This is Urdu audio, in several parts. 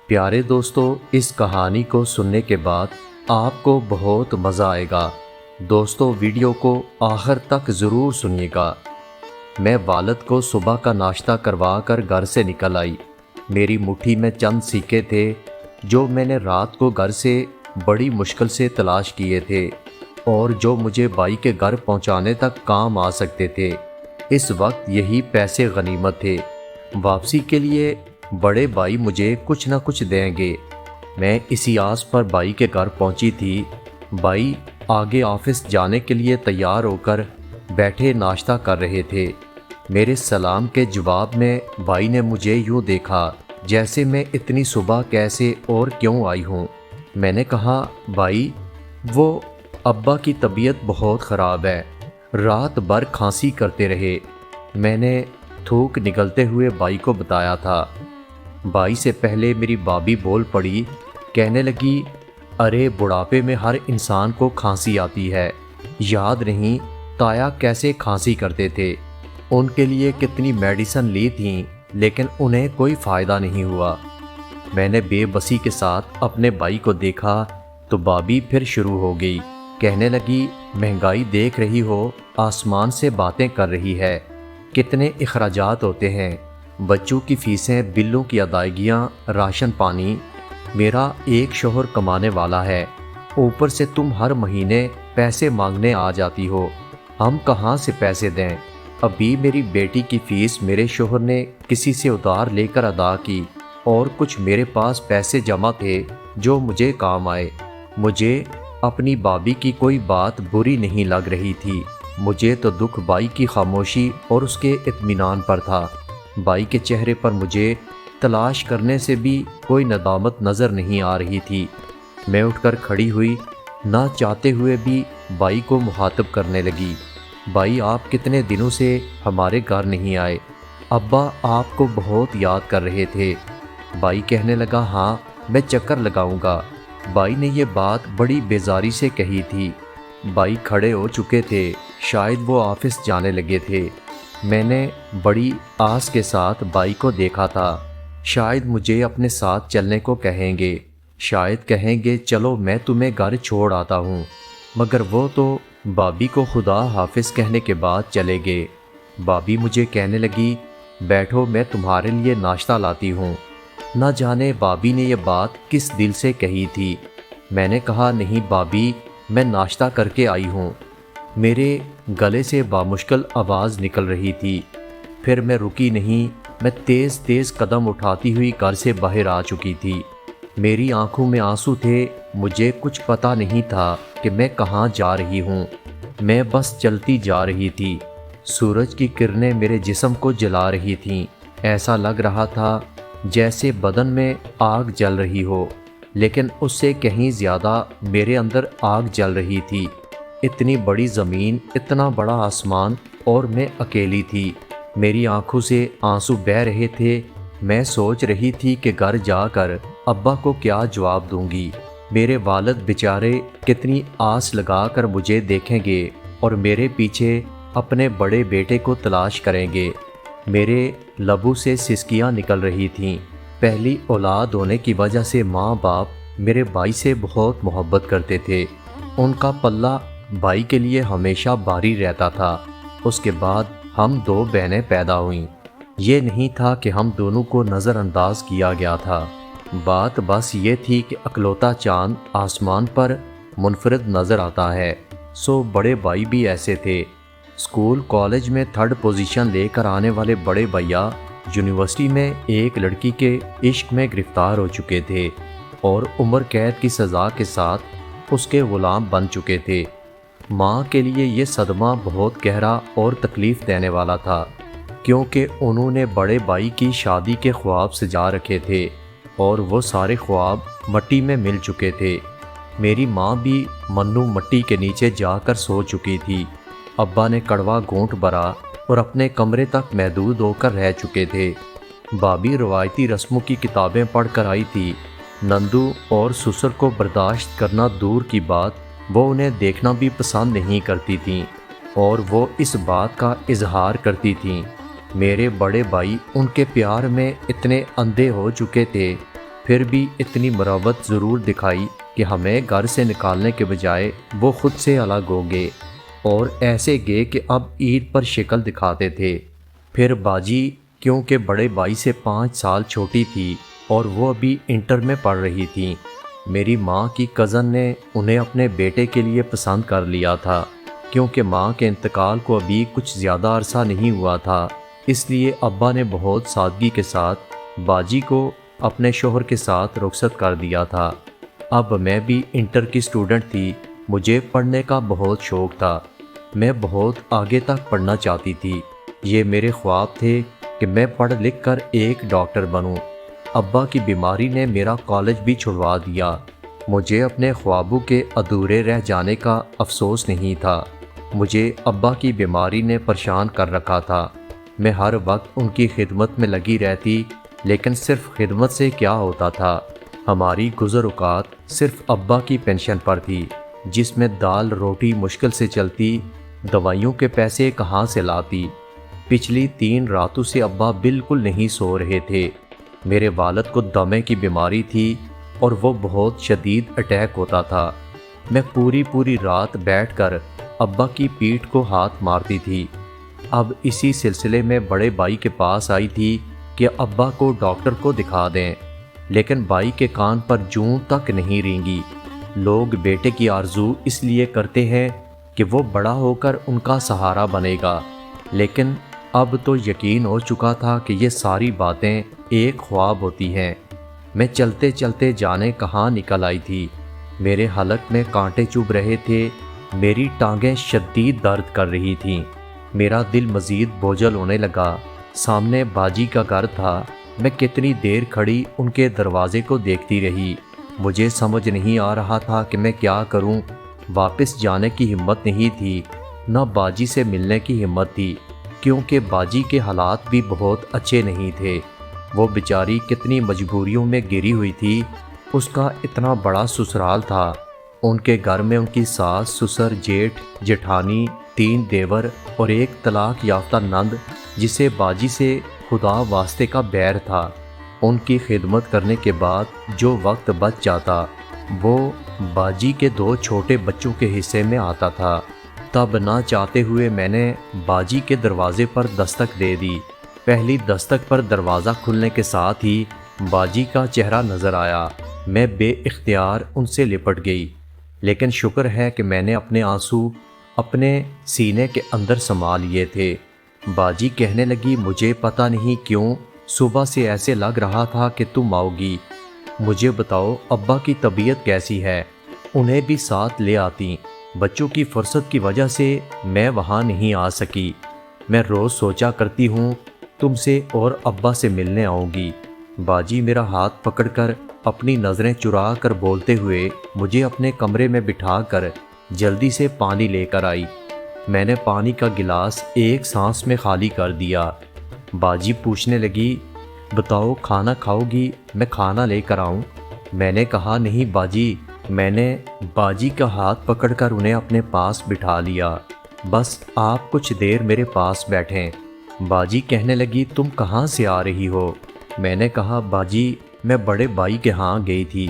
پیارے دوستو، اس کہانی کو سننے کے بعد آپ کو بہت مزہ آئے گا۔ دوستو، ویڈیو کو آخر تک ضرور سنیے گا۔ میں والد کو صبح کا ناشتہ کروا کر گھر سے نکل آئی۔ میری مٹھی میں چند سکے تھے جو میں نے رات کو گھر سے بڑی مشکل سے تلاش کیے تھے اور جو مجھے بائی کے گھر پہنچانے تک کام آ سکتے تھے۔ اس وقت یہی پیسے غنیمت تھے۔ واپسی کے لیے بڑے بھائی مجھے کچھ نہ کچھ دیں گے۔ میں اسی آس پر بائی کے گھر پہنچی تھی۔ بائی آگے آفس جانے کے لیے تیار ہو کر بیٹھے ناشتہ کر رہے تھے۔ میرے سلام کے جواب میں بائی نے مجھے یوں دیکھا جیسے میں اتنی صبح کیسے اور کیوں آئی ہوں۔ میں نے کہا، بائی، وہ ابا کی طبیعت بہت خراب ہے، رات بھر کھانسی کرتے رہے۔ میں نے تھوک نگلتے ہوئے بائی کو بتایا تھا۔ بائی سے پہلے میری بھابھی بول پڑی، کہنے لگی، ارے بڑھاپے میں ہر انسان کو کھانسی آتی ہے، یاد نہیں تایا کیسے کھانسی کرتے تھے؟ ان کے لیے کتنی میڈیسن لی تھیں لیکن انہیں کوئی فائدہ نہیں ہوا۔ میں نے بے بسی کے ساتھ اپنے بھائی کو دیکھا تو بھابھی پھر شروع ہو گئی، کہنے لگی، مہنگائی دیکھ رہی ہو، آسمان سے باتیں کر رہی ہے، کتنے اخراجات ہوتے ہیں، بچوں کی فیسیں، بلوں کی ادائیگیاں، راشن پانی۔ میرا ایک شوہر کمانے والا ہے، اوپر سے تم ہر مہینے پیسے مانگنے آ جاتی ہو، ہم کہاں سے پیسے دیں؟ ابھی میری بیٹی کی فیس میرے شوہر نے کسی سے ادھار لے کر ادا کی اور کچھ میرے پاس پیسے جمع تھے جو مجھے کام آئے۔ مجھے اپنی بھابھی کی کوئی بات بری نہیں لگ رہی تھی، مجھے تو دکھ بائی کی خاموشی اور اس کے اطمینان پر تھا۔ بائی کے چہرے پر مجھے تلاش کرنے سے بھی کوئی ندامت نظر نہیں آ رہی تھی۔ میں اٹھ کر کھڑی ہوئی، نہ چاہتے ہوئے بھی بائی کو مخاطب کرنے لگی، بائی، آپ کتنے دنوں سے ہمارے گھر نہیں آئے، ابا آپ کو بہت یاد کر رہے تھے۔ بائی کہنے لگا، ہاں میں چکر لگاؤں گا۔ بائی نے یہ بات بڑی بیزاری سے کہی تھی۔ بائی کھڑے ہو چکے تھے، شاید وہ آفس جانے لگے تھے۔ میں نے بڑی آس کے ساتھ بائی کو دیکھا تھا، شاید مجھے اپنے ساتھ چلنے کو کہیں گے، شاید کہیں گے چلو میں تمہیں گھر چھوڑ آتا ہوں، مگر وہ تو بھابھی کو خدا حافظ کہنے کے بعد چلے گئے۔ بھابھی مجھے کہنے لگی، بیٹھو میں تمہارے لیے ناشتہ لاتی ہوں۔ نہ جانے بھابھی نے یہ بات کس دل سے کہی تھی۔ میں نے کہا، نہیں بھابھی، میں ناشتہ کر کے آئی ہوں۔ میرے گلے سے بامشکل آواز نکل رہی تھی، پھر میں رکی نہیں، میں تیز تیز قدم اٹھاتی ہوئی گھر سے باہر آ چکی تھی۔ میری آنکھوں میں آنسو تھے، مجھے کچھ پتہ نہیں تھا کہ میں کہاں جا رہی ہوں، میں بس چلتی جا رہی تھی۔ سورج کی کرنیں میرے جسم کو جلا رہی تھیں، ایسا لگ رہا تھا جیسے بدن میں آگ جل رہی ہو، لیکن اس سے کہیں زیادہ میرے اندر آگ جل رہی تھی۔ اتنی بڑی زمین، اتنا بڑا آسمان، اور میں اکیلی تھی۔ میری آنکھوں سے آنسو بہہ رہے تھے۔ میں سوچ رہی تھی کہ گھر جا کر ابا کو کیا جواب دوں گی۔ میرے والد بیچارے کتنی آس لگا کر مجھے دیکھیں گے اور میرے پیچھے اپنے بڑے بیٹے کو تلاش کریں گے۔ میرے لبوں سے سسکیاں نکل رہی تھیں۔ پہلی اولاد ہونے کی وجہ سے ماں باپ میرے بھائی سے بہت محبت کرتے تھے، ان کا پلہ بھائی کے لیے ہمیشہ بھاری رہتا تھا۔ اس کے بعد ہم دو بہنیں پیدا ہوئیں۔ یہ نہیں تھا کہ ہم دونوں کو نظر انداز کیا گیا تھا، بات بس یہ تھی کہ اکلوتا چاند آسمان پر منفرد نظر آتا ہے، سو بڑے بھائی بھی ایسے تھے۔ اسکول کالج میں تھرڈ پوزیشن لے کر آنے والے بڑے بھیا یونیورسٹی میں ایک لڑکی کے عشق میں گرفتار ہو چکے تھے اور عمر قید کی سزا کے ساتھ اس کے غلام بن چکے تھے۔ ماں کے لیے یہ صدمہ بہت گہرا اور تکلیف دینے والا تھا، کیونکہ انہوں نے بڑے بھائی کی شادی کے خواب سجا رکھے تھے اور وہ سارے خواب مٹی میں مل چکے تھے۔ میری ماں بھی منو مٹی کے نیچے جا کر سو چکی تھی۔ ابا نے کڑوا گھونٹ بھرا اور اپنے کمرے تک محدود ہو کر رہ چکے تھے۔ بھابھی روایتی رسموں کی کتابیں پڑھ کر آئی تھی۔ نندو اور سسر کو برداشت کرنا دور کی بات، وہ انہیں دیکھنا بھی پسند نہیں کرتی تھیں اور وہ اس بات کا اظہار کرتی تھیں۔ میرے بڑے بھائی ان کے پیار میں اتنے اندھے ہو چکے تھے، پھر بھی اتنی مروت ضرور دکھائی کہ ہمیں گھر سے نکالنے کے بجائے وہ خود سے الگ ہو گئے اور ایسے گئے کہ اب عید پر شکل دکھاتے تھے۔ پھر باجی کیونکہ بڑے بھائی سے 5 سال چھوٹی تھی اور وہ ابھی انٹر میں پڑھ رہی تھیں، میری ماں کی کزن نے انہیں اپنے بیٹے کے لیے پسند کر لیا تھا۔ کیونکہ ماں کے انتقال کو ابھی کچھ زیادہ عرصہ نہیں ہوا تھا، اس لیے ابا نے بہت سادگی کے ساتھ باجی کو اپنے شوہر کے ساتھ رخصت کر دیا تھا۔ اب میں بھی انٹر کی اسٹوڈنٹ تھی، مجھے پڑھنے کا بہت شوق تھا، میں بہت آگے تک پڑھنا چاہتی تھی۔ یہ میرے خواب تھے کہ میں پڑھ لکھ کر ایک ڈاکٹر بنوں۔ ابا کی بیماری نے میرا کالج بھی چھڑوا دیا۔ مجھے اپنے خوابوں کے ادھورے رہ جانے کا افسوس نہیں تھا۔ مجھے ابا کی بیماری نے پریشان کر رکھا تھا۔ میں ہر وقت ان کی خدمت میں لگی رہتی، لیکن صرف خدمت سے کیا ہوتا تھا؟ ہماری گزر اوقات صرف ابا کی پینشن پر تھی، جس میں دال روٹی مشکل سے چلتی، دوائیوں کے پیسے کہاں سے لاتی؟ پچھلی 3 راتوں سے ابا بالکل نہیں سو رہے تھے۔ میرے والد کو دمے کی بیماری تھی اور وہ بہت شدید اٹیک ہوتا تھا۔ میں پوری رات بیٹھ کر ابا کی پیٹھ کو ہاتھ مارتی تھی۔ اب اسی سلسلے میں بڑے بھائی کے پاس آئی تھی کہ ابا کو ڈاکٹر کو دکھا دیں، لیکن بھائی کے کان پر جوں تک نہیں رینگی۔ لوگ بیٹے کی آرزو اس لیے کرتے ہیں کہ وہ بڑا ہو کر ان کا سہارا بنے گا، لیکن اب تو یقین ہو چکا تھا کہ یہ ساری باتیں ایک خواب ہوتی ہیں۔ میں چلتے چلتے جانے کہاں نکل آئی تھی، میرے حلق میں کانٹے چبھ رہے تھے، میری ٹانگیں شدید درد کر رہی تھیں، میرا دل مزید بوجھل ہونے لگا۔ سامنے باجی کا گھر تھا، میں کتنی دیر کھڑی ان کے دروازے کو دیکھتی رہی۔ مجھے سمجھ نہیں آ رہا تھا کہ میں کیا کروں۔ واپس جانے کی ہمت نہیں تھی، نہ باجی سے ملنے کی ہمت تھی، کیونکہ باجی کے حالات بھی بہت اچھے نہیں تھے۔ وہ بیچاری کتنی مجبوریوں میں گری ہوئی تھی۔ اس کا اتنا بڑا سسرال تھا، ان کے گھر میں ان کی ساس، سسر، جیٹھ، جیٹھانی، 3 دیور اور ایک طلاق یافتہ نند جسے باجی سے خدا واسطے کا بیر تھا۔ ان کی خدمت کرنے کے بعد جو وقت بچ جاتا وہ باجی کے 2 چھوٹے بچوں کے حصے میں آتا تھا۔ تب نہ چاہتے ہوئے میں نے باجی کے دروازے پر دستک دے دی۔ پہلی دستک پر دروازہ کھلنے کے ساتھ ہی باجی کا چہرہ نظر آیا۔ میں بے اختیار ان سے لپٹ گئی، لیکن شکر ہے کہ میں نے اپنے آنسو اپنے سینے کے اندر سما لیے تھے۔ باجی کہنے لگی، مجھے پتہ نہیں کیوں صبح سے ایسے لگ رہا تھا کہ تم آؤ گی۔ مجھے بتاؤ ابا کی طبیعت کیسی ہے؟ انہیں بھی ساتھ لے آتی۔ بچوں کی فرصت کی وجہ سے میں وہاں نہیں آ سکی۔ میں روز سوچا کرتی ہوں تم سے اور ابا سے ملنے آؤں گی۔ باجی میرا ہاتھ پکڑ کر اپنی نظریں چرا کر بولتے ہوئے مجھے اپنے کمرے میں بٹھا کر جلدی سے پانی لے کر آئی۔ میں نے پانی کا گلاس ایک سانس میں خالی کر دیا۔ باجی پوچھنے لگی، بتاؤ کھانا کھاؤ گی؟ میں کھانا لے کر آؤں؟ میں نے کہا نہیں باجی۔ میں نے باجی کا ہاتھ پکڑ کر انہیں اپنے پاس بٹھا لیا۔ بس آپ کچھ دیر میرے پاس بیٹھیں۔ باجی کہنے لگی، تم کہاں سے آ رہی ہو؟ میں نے کہا، باجی میں بڑے بھائی کے ہاں گئی تھی۔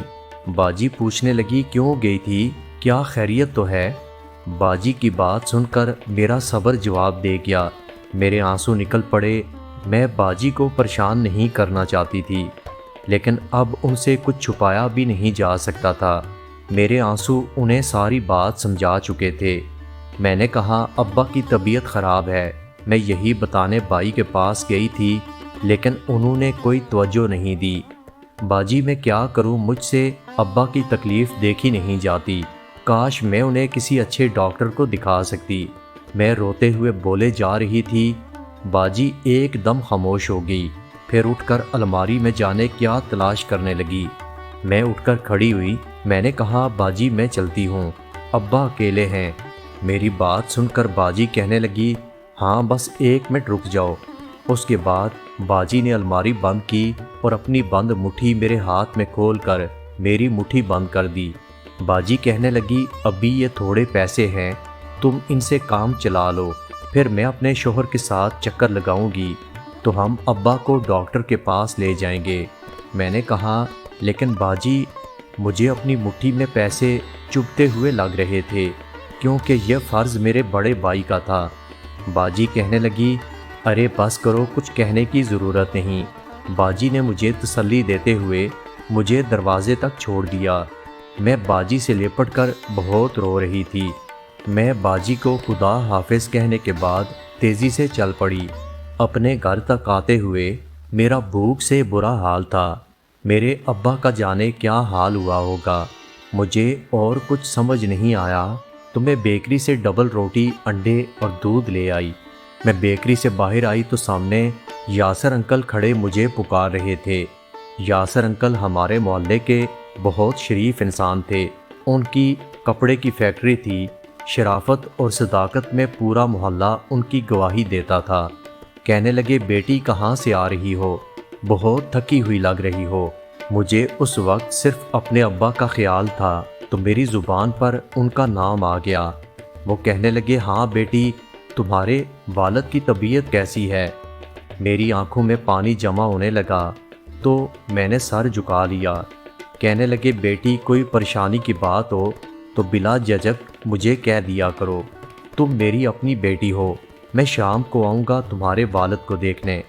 باجی پوچھنے لگی، کیوں گئی تھی؟ کیا خیریت تو ہے؟ باجی کی بات سن کر میرا صبر جواب دے گیا۔ میرے آنسو نکل پڑے۔ میں باجی کو پریشان نہیں کرنا چاہتی تھی، لیکن اب ان سے کچھ چھپایا بھی نہیں جا سکتا تھا۔ میرے آنسو انہیں ساری بات سمجھا چکے تھے۔ میں نے کہا، ابا کی طبیعت خراب ہے، میں یہی بتانے بھائی کے پاس گئی تھی، لیکن انہوں نے کوئی توجہ نہیں دی۔ باجی میں کیا کروں، مجھ سے ابا کی تکلیف دیکھی نہیں جاتی، کاش میں انہیں کسی اچھے ڈاکٹر کو دکھا سکتی۔ میں روتے ہوئے بولے جا رہی تھی، باجی ایک دم خاموش ہو گئی، پھر اٹھ کر الماری میں جانے کیا تلاش کرنے لگی۔ میں اٹھ کر کھڑی ہوئی۔ میں نے کہا، باجی میں چلتی ہوں، ابا اکیلے ہیں۔ میری بات سن کر باجی کہنے لگی، ہاں بس 1 منٹ رک جاؤ۔ اس کے بعد باجی نے الماری بند کی اور اپنی بند مٹھی میرے ہاتھ میں کھول کر میری مٹھی بند کر دی۔ باجی کہنے لگی، ابھی یہ تھوڑے پیسے ہیں، تم ان سے کام چلا لو، پھر میں اپنے شوہر کے ساتھ چکر لگاؤں گی تو ہم ابا کو ڈاکٹر کے پاس لے جائیں گے۔ میں نے کہا، لیکن باجی مجھے اپنی مٹھی میں پیسے چبھتے ہوئے لگ رہے تھے کیونکہ یہ فرض میرے بڑے بھائی کا تھا۔ باجی کہنے لگی، ارے بس کرو، کچھ کہنے کی ضرورت نہیں۔ باجی نے مجھے تسلی دیتے ہوئے مجھے دروازے تک چھوڑ دیا۔ میں باجی سے لپٹ کر بہت رو رہی تھی۔ میں باجی کو خدا حافظ کہنے کے بعد تیزی سے چل پڑی۔ اپنے گھر تک آتے ہوئے میرا بھوک سے برا حال تھا۔ میرے ابا کا جانے کیا حال ہوا ہوگا، مجھے اور کچھ سمجھ نہیں آیا تو میں بیکری سے ڈبل روٹی، انڈے اور دودھ لے آئی۔ میں بیکری سے باہر آئی تو سامنے یاسر انکل کھڑے مجھے پکار رہے تھے۔ یاسر انکل ہمارے محلے کے بہت شریف انسان تھے۔ ان کی کپڑے کی فیکٹری تھی۔ شرافت اور صداقت میں پورا محلہ ان کی گواہی دیتا تھا۔ کہنے لگے، بیٹی کہاں سے آ رہی ہو؟ بہت تھکی ہوئی لگ رہی ہو۔ مجھے اس وقت صرف اپنے ابا کا خیال تھا تو میری زبان پر ان کا نام آ گیا۔ وہ کہنے لگے، ہاں بیٹی، تمہارے والد کی طبیعت کیسی ہے؟ میری آنکھوں میں پانی جمع ہونے لگا تو میں نے سر جھکا لیا۔ کہنے لگے، بیٹی کوئی پریشانی کی بات ہو تو بلا جھجک مجھے کہہ دیا کرو، تم میری اپنی بیٹی ہو۔ میں شام کو آؤں گا تمہارے والد کو دیکھنے۔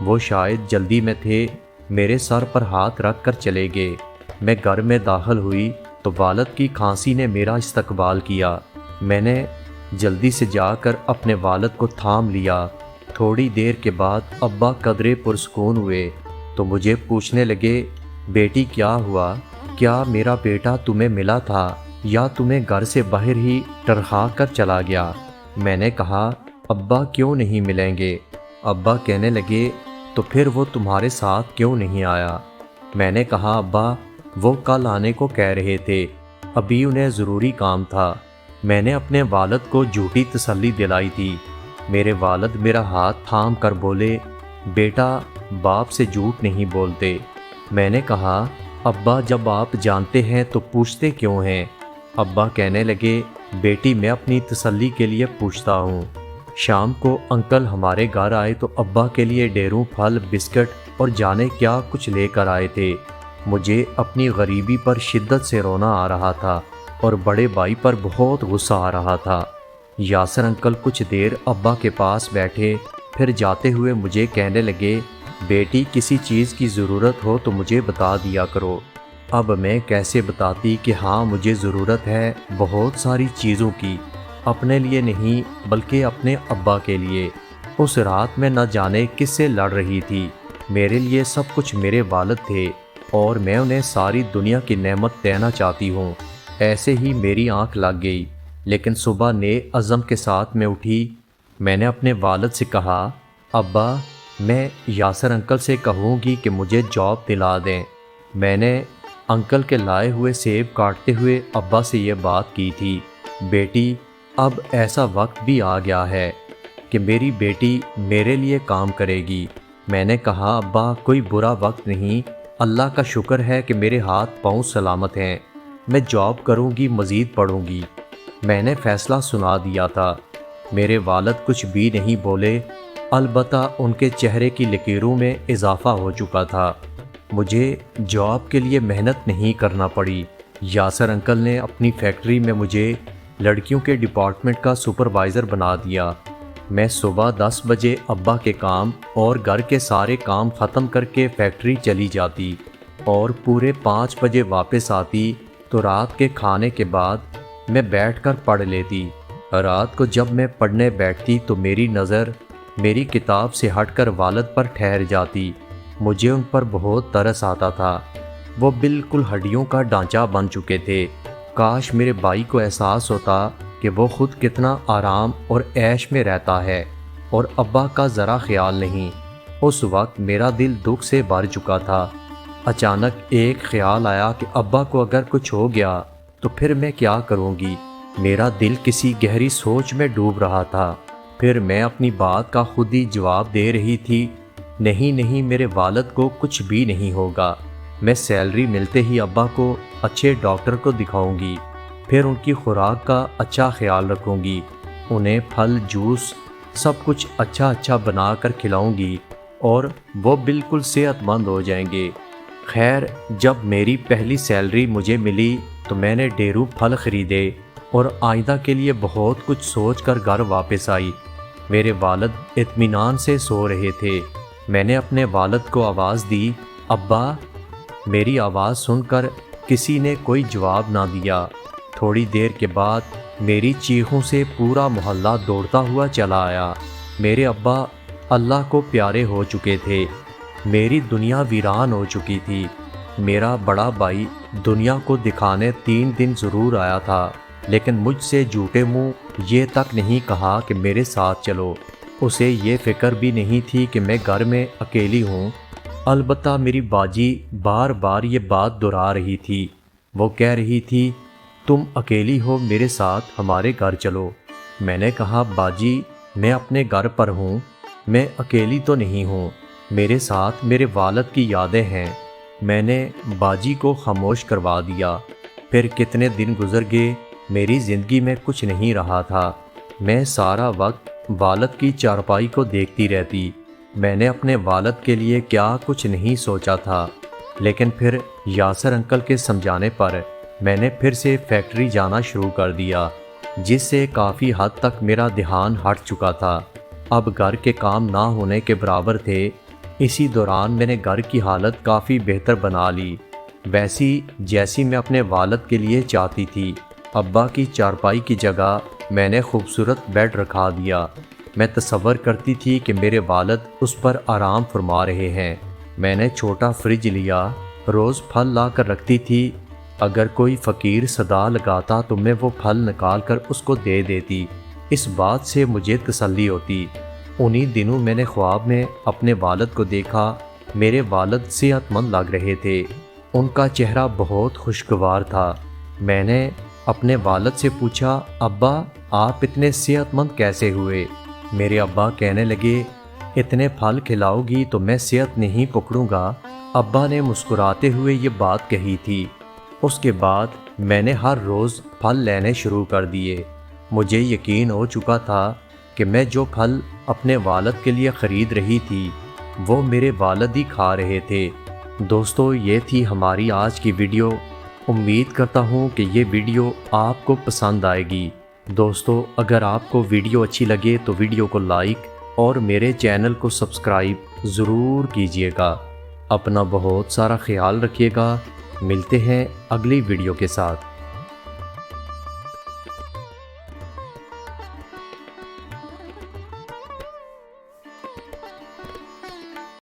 وہ شاید جلدی میں تھے، میرے سر پر ہاتھ رکھ کر چلے گئے۔ میں گھر میں داخل ہوئی تو والد کی کھانسی نے میرا استقبال کیا۔ میں نے جلدی سے جا کر اپنے والد کو تھام لیا۔ تھوڑی دیر کے بعد ابا قدرے پرسکون ہوئے تو مجھے پوچھنے لگے، بیٹی کیا ہوا؟ کیا میرا بیٹا تمہیں ملا تھا یا تمہیں گھر سے باہر ہی ٹرخا کر چلا گیا؟ میں نے کہا، ابا کیوں نہیں ملیں گے؟ ابا کہنے لگے، تو پھر وہ تمہارے ساتھ کیوں نہیں آیا؟ میں نے کہا، ابا وہ کل آنے کو کہہ رہے تھے، ابھی انہیں ضروری کام تھا۔ میں نے اپنے والد کو جھوٹی تسلی دلائی تھی۔ میرے والد میرا ہاتھ تھام کر بولے، بیٹا باپ سے جھوٹ نہیں بولتے۔ میں نے کہا، ابا جب آپ جانتے ہیں تو پوچھتے کیوں ہیں؟ ابا کہنے لگے، بیٹی میں اپنی تسلی کے لیے پوچھتا ہوں۔ شام کو انکل ہمارے گھر آئے تو ابا کے لیے ڈیروں پھل، بسکٹ اور جانے کیا کچھ لے کر آئے تھے۔ مجھے اپنی غریبی پر شدت سے رونا آ رہا تھا اور بڑے بھائی پر بہت غصہ آ رہا تھا۔ یاسر انکل کچھ دیر ابا کے پاس بیٹھے، پھر جاتے ہوئے مجھے کہنے لگے، بیٹی کسی چیز کی ضرورت ہو تو مجھے بتا دیا کرو۔ اب میں کیسے بتاتی کہ ہاں مجھے ضرورت ہے بہت ساری چیزوں کی، اپنے لیے نہیں بلکہ اپنے ابا کے لیے۔ اس رات میں نہ جانے کس سے لڑ رہی تھی۔ میرے لیے سب کچھ میرے والد تھے اور میں انہیں ساری دنیا کی نعمت دینا چاہتی ہوں۔ ایسے ہی میری آنکھ لگ گئی، لیکن صبح نئے عزم کے ساتھ میں اٹھی۔ میں نے اپنے والد سے کہا، ابا میں یاسر انکل سے کہوں گی کہ مجھے جاب دلا دیں۔ میں نے انکل کے لائے ہوئے سیب کاٹتے ہوئے ابا سے یہ بات کی تھی۔ بیٹی اب ایسا وقت بھی آ گیا ہے کہ میری بیٹی میرے لیے کام کرے گی۔ میں نے کہا، ابا کوئی برا وقت نہیں، اللہ کا شکر ہے کہ میرے ہاتھ پاؤں سلامت ہیں، میں جاب کروں گی، مزید پڑھوں گی۔ میں نے فیصلہ سنا دیا تھا۔ میرے والد کچھ بھی نہیں بولے، البتہ ان کے چہرے کی لکیروں میں اضافہ ہو چکا تھا۔ مجھے جاب کے لیے محنت نہیں کرنا پڑی۔ یاسر انکل نے اپنی فیکٹری میں مجھے لڑکیوں کے ڈپارٹمنٹ کا سپروائزر بنا دیا۔ میں صبح 10 بجے ابا کے کام اور گھر کے سارے کام ختم کر کے فیکٹری چلی جاتی اور پورے 5 بجے واپس آتی تو رات کے کھانے کے بعد میں بیٹھ کر پڑھ لیتی۔ رات کو جب میں پڑھنے بیٹھتی تو میری نظر میری کتاب سے ہٹ کر والد پر ٹھہر جاتی۔ مجھے ان پر بہت ترس آتا تھا۔ وہ بالکل ہڈیوں کا ڈھانچہ بن چکے تھے۔ کاش میرے بھائی کو احساس ہوتا کہ وہ خود کتنا آرام اور عیش میں رہتا ہے اور ابا کا ذرا خیال نہیں۔ اس وقت میرا دل دکھ سے بھر چکا تھا۔ اچانک ایک خیال آیا کہ ابا کو اگر کچھ ہو گیا تو پھر میں کیا کروں گی؟ میرا دل کسی گہری سوچ میں ڈوب رہا تھا۔ پھر میں اپنی بات کا خود ہی جواب دے رہی تھی، نہیں میرے والد کو کچھ بھی نہیں ہوگا، میں سیلری ملتے ہی ابا کو اچھے ڈاکٹر کو دکھاؤں گی، پھر ان کی خوراک کا اچھا خیال رکھوں گی، انہیں پھل جوس سب کچھ اچھا بنا کر کھلاؤں گی اور وہ بالکل صحت مند ہو جائیں گے۔ خیر جب میری پہلی سیلری مجھے ملی تو میں نے ڈھیروں پھل خریدے اور آئندہ کے لیے بہت کچھ سوچ کر گھر واپس آئی۔ میرے والد اطمینان سے سو رہے تھے۔ میں نے اپنے والد کو آواز دی، ابا۔ میری آواز سن کر کسی نے کوئی جواب نہ دیا۔ تھوڑی دیر کے بعد میری چیخوں سے پورا محلہ دوڑتا ہوا چلا آیا۔ میرے ابا اللہ کو پیارے ہو چکے تھے۔ میری دنیا ویران ہو چکی تھی۔ میرا بڑا بھائی دنیا کو دکھانے 3 دن ضرور آیا تھا، لیکن مجھ سے جھوٹے منہ یہ تک نہیں کہا کہ میرے ساتھ چلو۔ اسے یہ فکر بھی نہیں تھی کہ میں گھر میں اکیلی ہوں۔ البتہ میری باجی بار بار یہ بات دہرا رہی تھی۔ وہ کہہ رہی تھی، تم اکیلی ہو، میرے ساتھ ہمارے گھر چلو۔ میں نے کہا، باجی میں اپنے گھر پر ہوں، میں اکیلی تو نہیں ہوں، میرے ساتھ میرے والد کی یادیں ہیں۔ میں نے باجی کو خاموش کروا دیا۔ پھر کتنے دن گزر گئے، میری زندگی میں کچھ نہیں رہا تھا۔ میں سارا وقت والد کی چارپائی کو دیکھتی رہتی۔ میں نے اپنے والد کے لیے کیا کچھ نہیں سوچا تھا، لیکن پھر یاسر انکل کے سمجھانے پر میں نے پھر سے فیکٹری جانا شروع کر دیا، جس سے کافی حد تک میرا دھیان ہٹ چکا تھا۔ اب گھر کے کام نہ ہونے کے برابر تھے۔ اسی دوران میں نے گھر کی حالت کافی بہتر بنا لی، ویسی جیسی میں اپنے والد کے لیے چاہتی تھی۔ ابا کی چارپائی کی جگہ میں نے خوبصورت بیڈ رکھا دیا۔ میں تصور کرتی تھی کہ میرے والد اس پر آرام فرما رہے ہیں۔ میں نے چھوٹا فریج لیا، روز پھل لا کر رکھتی تھی۔ اگر کوئی فقیر صدا لگاتا تو میں وہ پھل نکال کر اس کو دے دیتی۔ اس بات سے مجھے تسلی ہوتی۔ انہی دنوں میں نے خواب میں اپنے والد کو دیکھا۔ میرے والد صحت مند لگ رہے تھے۔ ان کا چہرہ بہت خوشگوار تھا۔ میں نے اپنے والد سے پوچھا، ابا آپ اتنے صحت مند کیسے ہوئے؟ میرے ابا کہنے لگے، اتنے پھل کھلاؤ گی تو میں صحت نہیں پکڑوں گا۔ ابا نے مسکراتے ہوئے یہ بات کہی تھی۔ اس کے بعد میں نے ہر روز پھل لینے شروع کر دیے۔ مجھے یقین ہو چکا تھا کہ میں جو پھل اپنے والد کے لیے خرید رہی تھی وہ میرے والد ہی کھا رہے تھے۔ دوستو، یہ تھی ہماری آج کی ویڈیو۔ امید کرتا ہوں کہ یہ ویڈیو آپ کو پسند آئے گی۔ دوستو، اگر آپ کو ویڈیو اچھی لگے تو ویڈیو کو لائک اور میرے چینل کو سبسکرائب ضرور کیجیے گا۔ اپنا بہت سارا خیال رکھیے گا۔ ملتے ہیں اگلی ویڈیو کے ساتھ۔